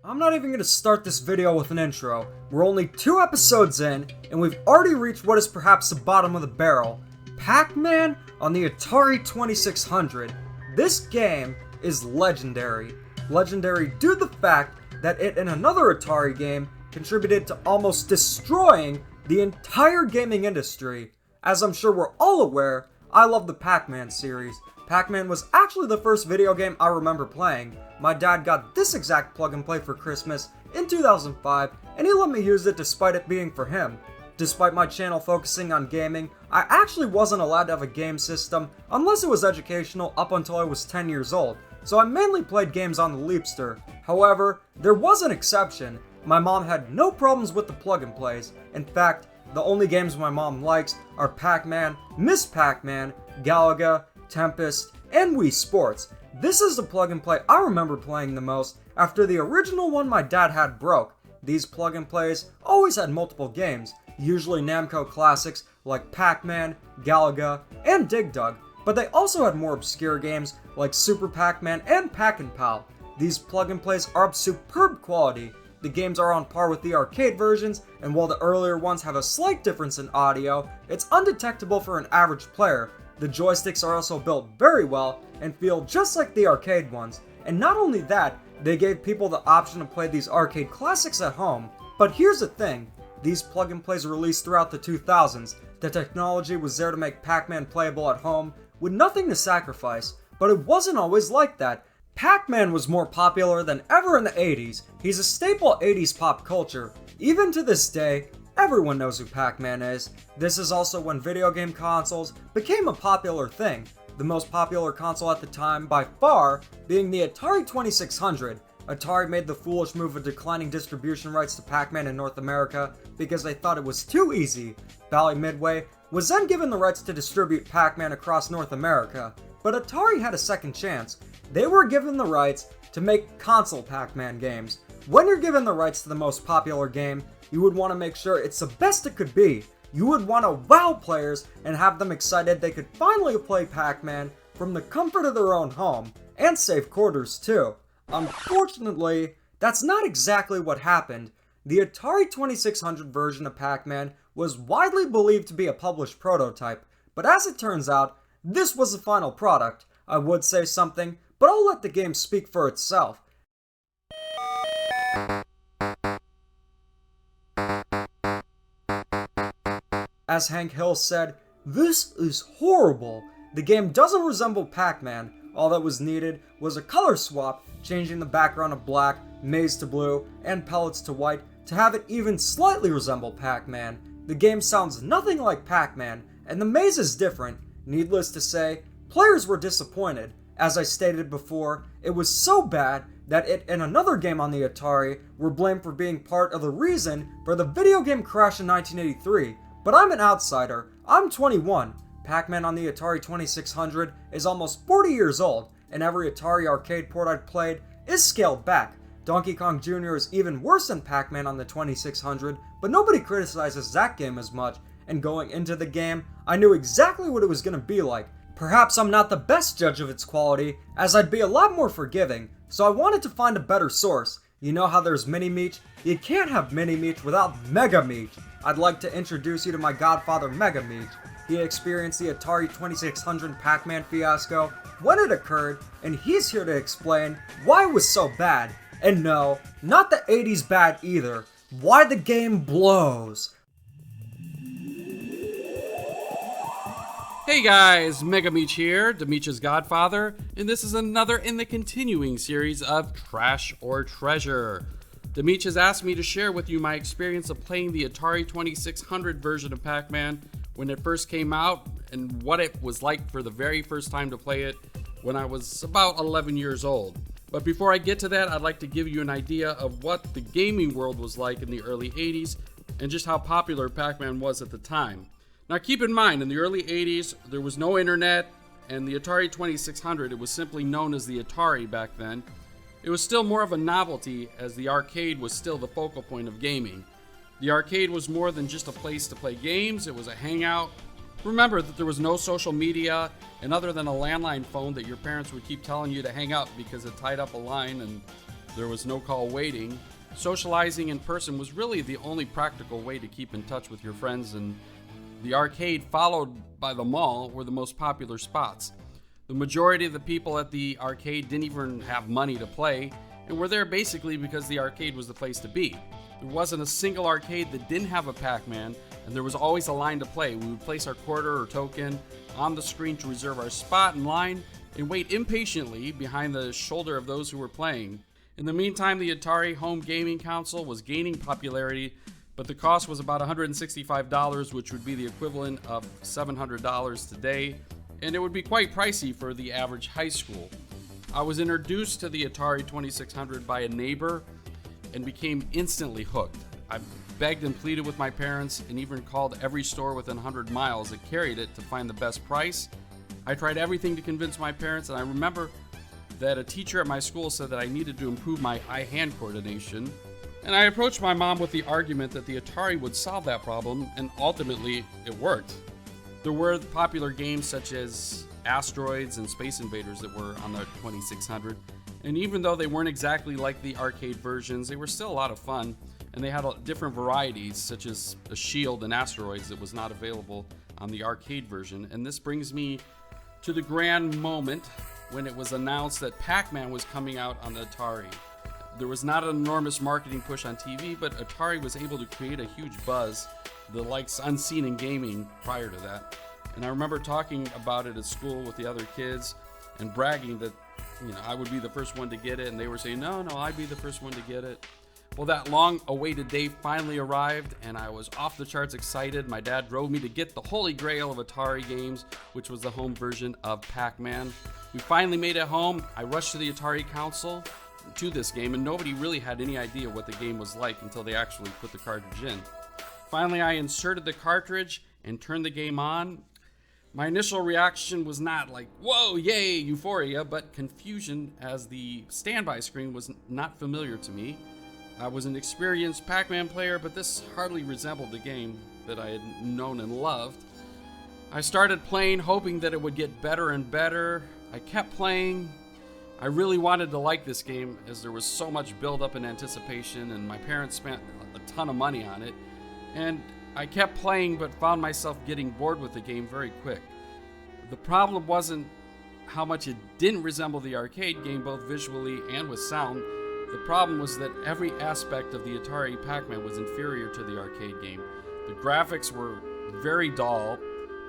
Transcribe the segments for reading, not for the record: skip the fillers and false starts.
I'm not even going to start this video with an intro. We're only 2 episodes in, and we've already reached what is perhaps the bottom of the barrel. Pac Man on the Atari 2600. This game is legendary. Legendary due to the fact that it and another Atari game contributed to almost destroying the entire gaming industry. As I'm sure we're all aware, I love the Pac Man series. Pac Man was actually the first video game I remember playing. My dad got this exact plug and play for Christmas in 2005, and he let me use it despite it being for him. Despite my channel focusing on gaming, I actually wasn't allowed to have a game system unless it was educational up until I was 10 years old, so I mainly played games on the Leapster. However, there was an exception. My mom had no problems with the plug and plays. In fact, the only games my mom likes are Pac Man, Miss Pac Man, Galaga, Tempest, and Wii Sports. This is the plug and play I remember playing the most after the original one my dad had broke. These plug and plays always had multiple games, usually Namco classics like Pac Man, Galaga, and Dig Dug, but they also had more obscure games like Super Pac Man and Pac-and-Pal. These plug and plays are of superb quality. The games are on par with the arcade versions, and while the earlier ones have a slight difference in audio, it's undetectable for an average player. The joysticks are also built very well and feel just like the arcade ones. And not only that, they gave people the option to play these arcade classics at home. But here's the thing, these plug and plays released throughout the 2000s. The technology was there to make Pac Man playable at home with nothing to sacrifice, but it wasn't always like that. Pac Man was more popular than ever in the 80s. He's a staple 80s pop culture. Even to this day, everyone knows who Pac Man is. This is also when video game consoles became a popular thing. The most popular console at the time, by far, being the Atari 2600. Atari made the foolish move of declining distribution rights to Pac Man in North America because they thought it was too easy. Bally Midway was then given the rights to distribute Pac Man across North America. But Atari had a second chance. They were given the rights to make console Pac Man games. When you're given the rights to the most popular game, you would want to make sure it's the best it could be. You would want to wow players and have them excited they could finally play Pac Man from the comfort of their own home, and safe quarters too. Unfortunately, that's not exactly what happened. The Atari 2600 version of Pac Man was widely believed to be a published prototype, but as it turns out, this was the final product. I would say something, but I'll let the game speak for itself. As Hank Hill said, "This is horrible. The game doesn't resemble Pac Man. All that was needed was a color swap, changing the background of black, maze to blue, and pellets to white to have it even slightly resemble Pac Man. The game sounds nothing like Pac Man, and the maze is different. Needless to say, players were disappointed. As I stated before, it was so bad that it and another game on the Atari were blamed for being part of the reason for the video game crash in 1983. But I'm an outsider. I'm 21. Pac Man on the Atari 2600 is almost 40 years old, and every Atari arcade port I've played is scaled back. Donkey Kong Jr. is even worse than Pac Man on the 2600, but nobody criticizes that game as much, and going into the game, I knew exactly what it was going to be like. Perhaps I'm not the best judge of its quality, as I'd be a lot more forgiving, so I wanted to find a better source. You know how there's Mini Meech? You can't have Mini Meech without Mega Meech. I'd like to introduce you to my godfather Mega Meech. He experienced the Atari 2600 Pac Man fiasco when it occurred, and he's here to explain why it was so bad. And no, not the 80s bad either. Why the game blows. Hey guys, Mega Meech here, Demeech's godfather, and this is another in the continuing series of Trash or Treasure. Demeech has asked me to share with you my experience of playing the Atari 2600 version of Pac Man when it first came out, and what it was like for the very first time to play it when I was about 11 years old. But before I get to that, I'd like to give you an idea of what the gaming world was like in the early 80s and just how popular Pac Man was at the time. Now keep in mind, in the early 80s, there was no internet, and the Atari 2600, it was simply known as the Atari back then. It was still more of a novelty, as the arcade was still the focal point of gaming. The arcade was more than just a place to play games, it was a hangout. Remember that there was no social media, and other than a landline phone that your parents would keep telling you to hang up because it tied up a line and There was no call waiting. Socializing in person was really the only practical way to keep in touch with your friends, and the arcade, followed by the mall, were the most popular spots. The majority of the people at the arcade didn't even have money to play, and were there basically because the arcade was the place to be. There wasn't a single arcade that didn't have a Pac Man, and there was always a line to play. We would place our quarter or token on the screen to reserve our spot in line and wait impatiently behind the shoulder of those who were playing. In the meantime, the Atari home gaming console was gaining popularity, but the cost was about $165, which would be the equivalent of $700 today, and it would be quite pricey for the average high school. I was introduced to the Atari 2600 by a neighbor and became instantly hooked. I begged and pleaded with my parents and even called every store within 100 miles that carried it to find the best price. I tried everything to convince my parents, and I remember that a teacher at my school said that I needed to improve my eye-hand coordination. And I approached my mom with the argument that the Atari would solve that problem, and ultimately it worked. There were popular games such as Asteroids and Space Invaders that were on the 2600, and even though they weren't exactly like the arcade versions, they were still a lot of fun, and they had different varieties such as a Shield and Asteroids that was not available on the arcade version. And this brings me to the grand moment when it was announced that Pac Man was coming out on the Atari. There was not an enormous marketing push on TV, but Atari was able to create a huge buzz, the likes unseen in gaming prior to that. And I remember talking about it at school with the other kids and bragging that, I would be the first one to get it, and they were saying, no, I'd be the first one to get it. Well, that long-awaited day finally arrived, and I was off the charts excited. My dad drove me to get the holy grail of Atari games, which was the home version of Pac Man. We finally made it home. I rushed to the Atari console to this game, and nobody really had any idea what the game was like until they actually put the cartridge in. Finally, I inserted the cartridge and turned the game on. My initial reaction was not like, whoa, yay, euphoria, but confusion, as the standby screen was not familiar to me. I was an experienced Pac Man player, but this hardly resembled the game that I had known and loved. I started playing, hoping that it would get better and better. I kept playing. I really wanted to like this game, as there was so much build-up and anticipation, and my parents spent a ton of money on it. And I kept playing, but found myself getting bored with the game very quick. The problem wasn't how much it didn't resemble the arcade game, both visually and with sound. The problem was that every aspect of the Atari Pac Man was inferior to the arcade game. The graphics were very dull.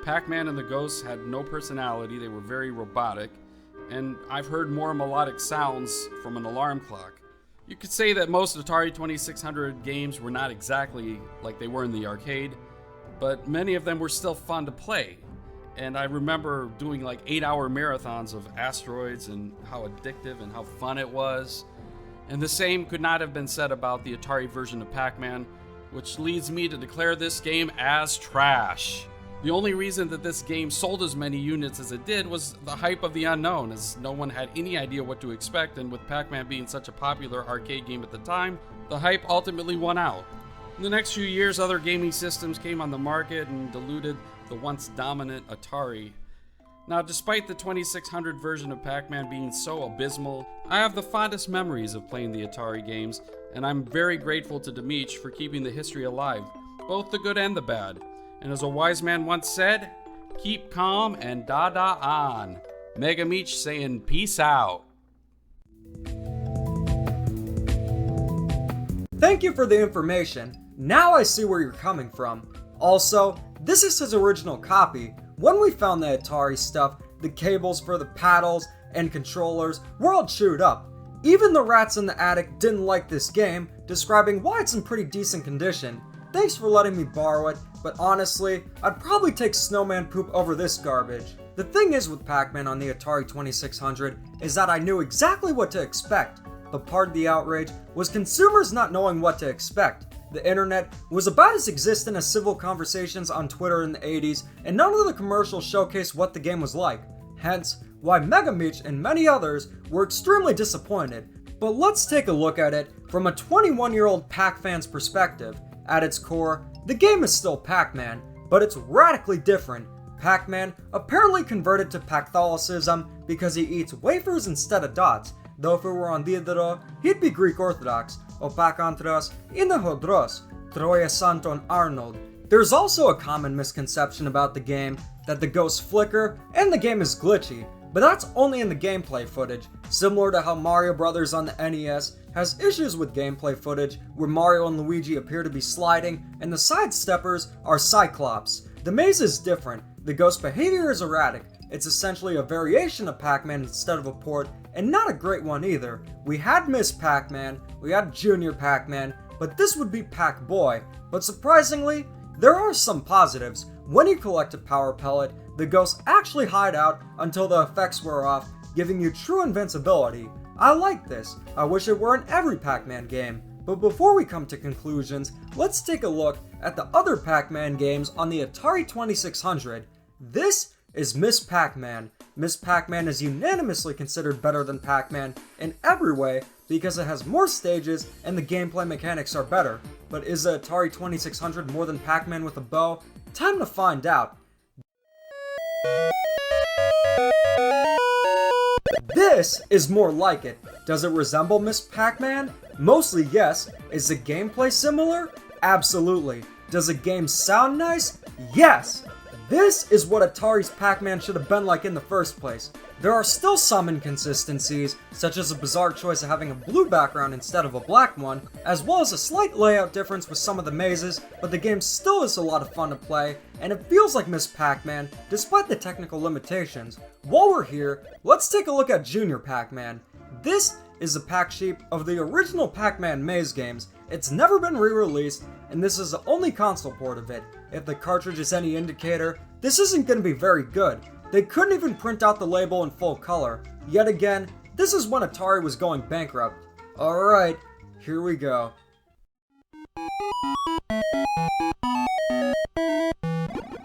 Pac Man and the ghosts had no personality. They were very robotic. And I've heard more melodic sounds from an alarm clock. You could say that most Atari 2600 games were not exactly like they were in the arcade, but many of them were still fun to play. And I remember doing like 8-hour marathons of Asteroids and how addictive and how fun it was. And the same could not have been said about the Atari version of Pac Man, which leads me to declare this game as trash. The only reason that this game sold as many units as it did was the hype of the unknown, as no one had any idea what to expect, and with Pac Man being such a popular arcade game at the time, the hype ultimately won out. In the next few years, other gaming systems came on the market and diluted the once dominant Atari. Now, despite the 2600 version of Pac Man being so abysmal, I have the fondest memories of playing the Atari games, and I'm very grateful to Demich for keeping the history alive, both the good and the bad. And as a wise man once said, keep calm and da-da on. Mega Meech saying peace out. Thank you for the information. Now I see where you're coming from. Also, this is his original copy. When we found the Atari stuff, the cables for the paddles and controllers were all chewed up. Even the rats in the attic didn't like this game, describing why it's in pretty decent condition. Thanks for letting me borrow it, but honestly, I'd probably take snowman poop over this garbage. The thing is with Pac Man on the Atari 2600 is that I knew exactly what to expect, but part of the outrage was consumers not knowing what to expect. The internet was about as existent as civil conversations on Twitter in the 80s, and none of the commercials showcased what the game was like. Hence, why Mega Meech and many others were extremely disappointed. But let's take a look at it from a 21-year-old Pac fan's perspective. At its core, the game is still Pac Man, but it's radically different. Pac Man apparently converted to Pac-Catholicism because he eats wafers instead of dots, though if it were on Diodoro, he'd be Greek Orthodox, o Pacantras, Inahodros, Troia Santon Arnold. There's also a common misconception about the game that the ghosts flicker and the game is glitchy, but that's only in the gameplay footage, similar to how Mario Bros. On the NES has issues with gameplay footage where Mario and Luigi appear to be sliding and the sidesteppers are Cyclops. The maze is different, the ghost behavior is erratic, it's essentially a variation of Pac Man instead of a port, and not a great one either. We had Miss Pac Man, we had Junior Pac Man, but this would be Pac Boy. But surprisingly, there are some positives. When you collect a power pellet, the ghosts actually hide out until the effects wear off, giving you true invincibility. I like this. I wish it were in every Pac-Man game. But before we come to conclusions, let's take a look at the other Pac-Man games on the Atari 2600. This is Miss Pac Man. Miss Pac Man is unanimously considered better than Pac Man in every way because it has more stages and the gameplay mechanics are better. But is the Atari 2600 more than Pac Man with a bow? Time to find out. This is more like it. Does it resemble Miss Pac Man? Mostly yes. Is the gameplay similar? Absolutely. Does the game sound nice? Yes! This is what Atari's Pac Man should have been like in the first place. There are still some inconsistencies, such as a bizarre choice of having a blue background instead of a black one, as well as a slight layout difference with some of the mazes, but the game still is a lot of fun to play, and it feels like Miss Pac Man, despite the technical limitations. While we're here, let's take a look at Junior Pac Man. This is the pack sheet of the original Pac Man maze games. It's never been re-released, and this is the only console port of it. If the cartridge is any indicator, this isn't going to be very good. They couldn't even print out the label in full color. Yet again, this is when Atari was going bankrupt. Alright, here we go.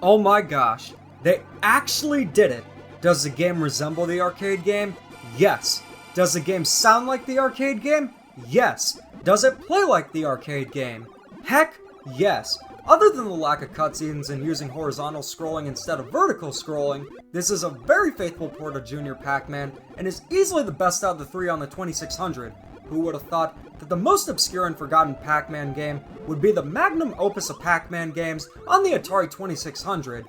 Oh my gosh, they actually did it! Does the game resemble the arcade game? Yes. Does the game sound like the arcade game? Yes. Does it play like the arcade game? Heck, yes. Other than the lack of cutscenes and using horizontal scrolling instead of vertical scrolling, this is a very faithful port of Junior Pac Man and is easily the best out of the three on the 2600. Who would have thought that the most obscure and forgotten Pac Man game would be the magnum opus of Pac Man games on the Atari 2600?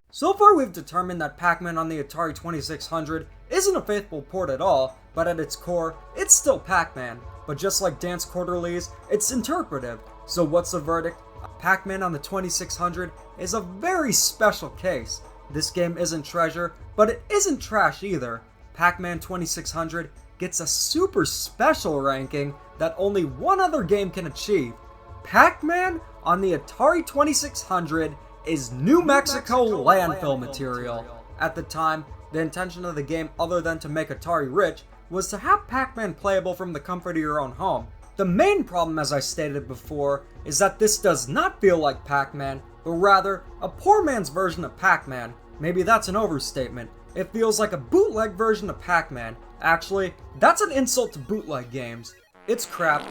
So far we've determined that Pac Man on the Atari 2600 isn't a faithful port at all, but at its core, it's still Pac Man. But just like Dance Quarterlies, it's interpretive. So what's the verdict? Pac Man on the 2600 is a very special case. This game isn't treasure, but it isn't trash either. Pac Man 2600 gets a super special ranking that only one other game can achieve. Pac Man on the Atari 2600 is New Mexico landfill material. At the time, the intention of the game, other than to make Atari rich, was to have Pac Man playable from the comfort of your own home. The main problem, as I stated before, is that this does not feel like Pac Man, but rather a poor man's version of Pac Man. Maybe that's an overstatement. It feels like a bootleg version of Pac Man. Actually, that's an insult to bootleg games. It's crap.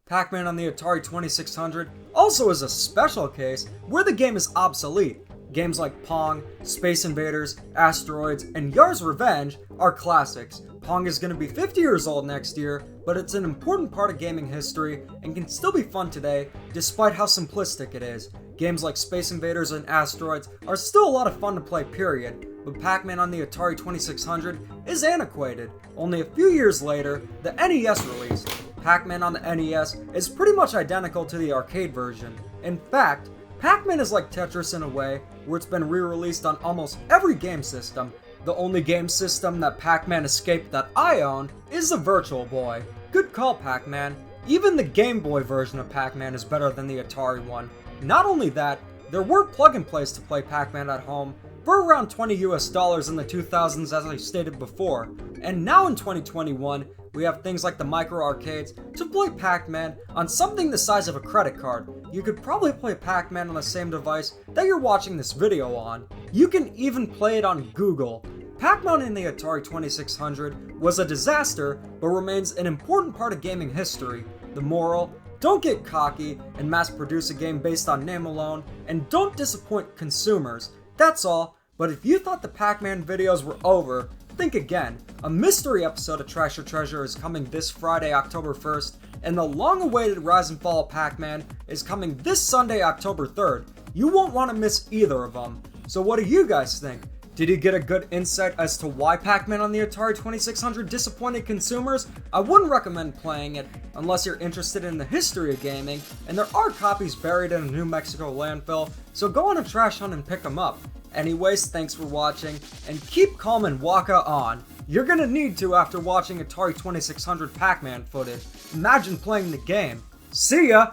Pac Man on the Atari 2600 also is a special case where the game is obsolete. Games like Pong, Space Invaders, Asteroids, and Yar's Revenge are classics. Pong is going to be 50 years old next year, but it's an important part of gaming history and can still be fun today, despite how simplistic it is. Games like Space Invaders and Asteroids are still a lot of fun to play, period, but Pac Man on the Atari 2600 is antiquated. Only a few years later, the NES released. Pac Man on the NES is pretty much identical to the arcade version. In fact, Pac Man is like Tetris in a way, where it's been re-released on almost every game system. The only game system that Pac Man escaped that I own is the Virtual Boy. Good call, Pac Man. Even the Game Boy version of Pac Man is better than the Atari one. Not only that, there were plug-and-plays to play Pac Man at home for around $20 US in the 2000s, as I stated before. And now in 2021, we have things like the micro arcades to play Pac Man on something the size of a credit card. You could probably play Pac Man on the same device that you're watching this video on. You can even play it on Google. Pac Man in the Atari 2600 was a disaster, but remains an important part of gaming history. The moral: don't get cocky and mass produce a game based on name alone, and don't disappoint consumers. That's all. But if you thought the Pac-Man videos were over, think again. A mystery episode of Trash or Treasure is coming this Friday, October 1st, and the long-awaited Rise and Fall of Pac-Man is coming this Sunday, October 3rd. You won't want to miss either of them. So what do you guys think? Did you get a good insight as to why Pac-Man on the Atari 2600 disappointed consumers? I wouldn't recommend playing it unless you're interested in the history of gaming, and there are copies buried in a New Mexico landfill, so go on a trash hunt and pick them up. Anyways, thanks for watching, and keep calm and Waka on. You're gonna need to after watching Atari 2600 Pac-Man footage. Imagine playing the game. See ya!